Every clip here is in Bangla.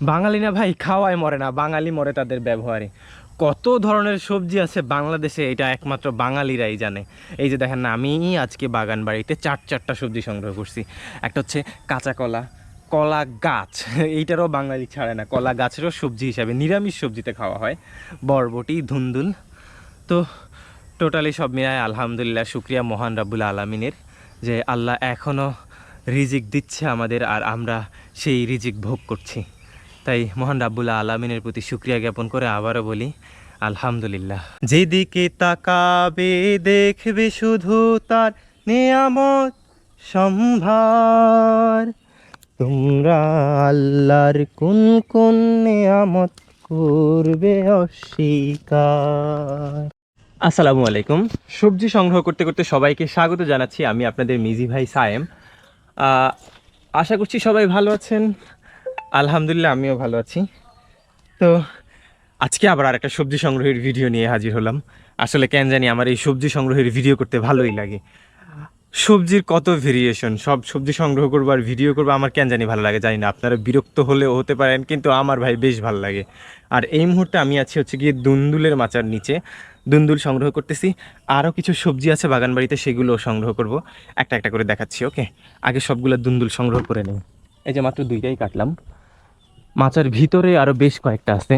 বাঙালি না ভাই খাওয়ায় মরে না, বাঙালি মরে তাদের ব্যবহারে। কত ধরনের সবজি আছে বাংলাদেশে, এটা একমাত্র বাঙালিরাই জানে। এই যে দেখেন না, আমি আজকে বাগান বাড়িতে চারটা সবজি সংগ্রহ করছি। একটা হচ্ছে কাঁচা কলা, কলা গাছ, এইটারও বাঙালি ছাড়ে না, কলা গাছেরও সবজি হিসাবে নিরামিষ সবজিতে খাওয়া হয়। বরবটি, ধুন্দুল। তো টোটালি সব মিলায় আলহামদুলিল্লাহ, শুকরিয়া মহান রাব্বুল আলামিনের যে আল্লাহ এখনও রিজিক দিচ্ছে আমাদের, আর আমরা সেই রিজিক ভোগ করছি। তাই মহান রাব্বুল আলামিনের প্রতি শুকরিয়া জ্ঞাপন করে আবারও বলি আলহামদুলিল্লাহ। যেদিকে তাকাবে দেখবে শুধু তার নেয়ামত সম্ভার। তোমরা আল্লাহর কোন কোন নেয়ামত করবে অস্বীকার। আসসালামু আলাইকুম। সবজি সংগ্রহ করতে করতে সবাইকে স্বাগত জানাচ্ছি। আমি আপনাদের মিজি ভাই সায়েম। আশা করছি সবাই ভালো আছেন। আলহামদুলিল্লাহ আমিও ভালো আছি। তো আজকে আবার আরেকটা সবজি সংগ্রহের ভিডিও নিয়ে হাজির হলাম। আসলে কেন জানি আমার এই সবজি সংগ্রহের ভিডিও করতে ভালোই লাগে। সবজির কত ভেরিয়েশন, সব সবজি সংগ্রহ করবো আর ভিডিও করবো, আমার কেন জানি ভালো লাগে। জানি না, আপনারা বিরক্ত হলেও হতে পারেন, কিন্তু আমার ভাই বেশ ভালো লাগে। আর এই মুহূর্তে আমি আছি হচ্ছে গিয়ে দুন্দুলের মাচার নিচে, দুন্দুল সংগ্রহ করতেছি। আরও কিছু সবজি আছে বাগান বাড়িতে, সেগুলোও সংগ্রহ করব। একটা একটা করে দেখাচ্ছি, ওকে? আগে সবগুলো দুন্দুল সংগ্রহ করে নেই। এই যে মাত্র দুইটাই কাটলাম। মাচার ভিতরে আরও বেশ কয়েকটা আছে।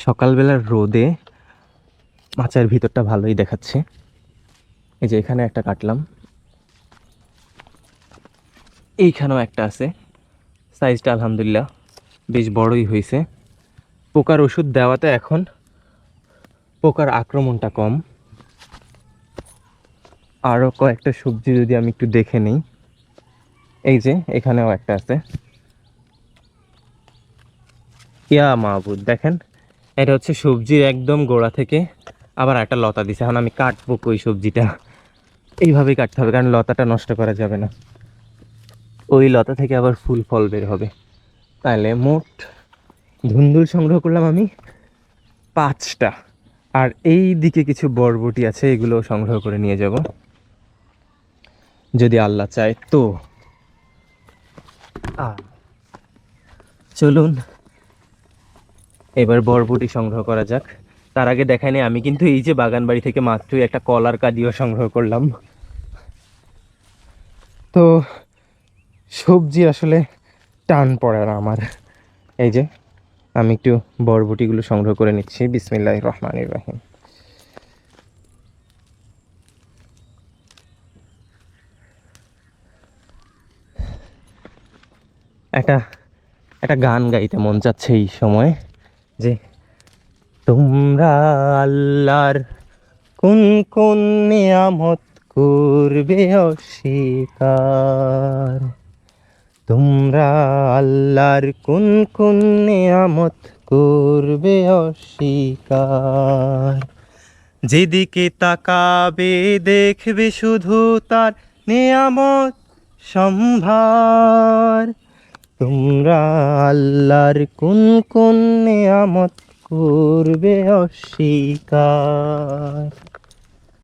সকালবেলার রোদে মাচার ভিতরটা ভালোই দেখাচ্ছে। এই যে এখানে একটা কাটলাম, এইখানেও একটা আছে। সাইজটা আলহামদুলিল্লাহ বেশ বড়ই হয়েছে। পোকার ওষুধ দেওয়াতে এখন পোকার আক্রমণটা কম। আরও কয়েকটা সবজি যদি আমি একটু দেখে নিই, এই যে এখানেও একটা আছে। ইয়া মাহবুদ, দেখেন এটা হচ্ছে সবজির একদম গোড়া থেকে আবার একটা লতা দিছে। এখন আমি কাটবো কই সবজিটা? এইভাবেই কাটতে হবে, কারণ লতাটা নষ্ট করা যাবে না। ওই লতা থেকে আবার ফুল ফল বের হবে। তাহলে মোট ধুন্দুল সংগ্রহ করলাম আমি 5টা। আর এই দিকে কিছু বরবটি আছে, এগুলো সংগ্রহ করে নিয়ে যাব যদি আল্লাহ চায় তো। চলুন এবার বরবটি সংগ্রহ করা যাক। তার আগে দেখায়নি, আমি কিন্তু এই যে বাগান বাড়ি থেকে মাত্রই একটা কলার কাদিও সংগ্রহ করলাম। তো সবজি আসলে টান পড়ে না আমার। এই যে আমি একটু বরবটিগুলো সংগ্রহ করে নিচ্ছি। বিসমিল্লাহির রহমানির রহিম। একটা একটা গান গাইতে মন চাচ্ছে এই সময়, যে তোমরা আল্লাহর কোন কোন নিয়ামত করবে অস্বীকার। তোমরা আল্লাহর কোন কোন নিয়ামত করবে অস্বীকার। যেদিকে তাকাবে দেখবে শুধু তার নিয়ামত সম্ভার। তোমরা আল্লাহর কোন কোন নিয়ামত করবে অস্বীকার।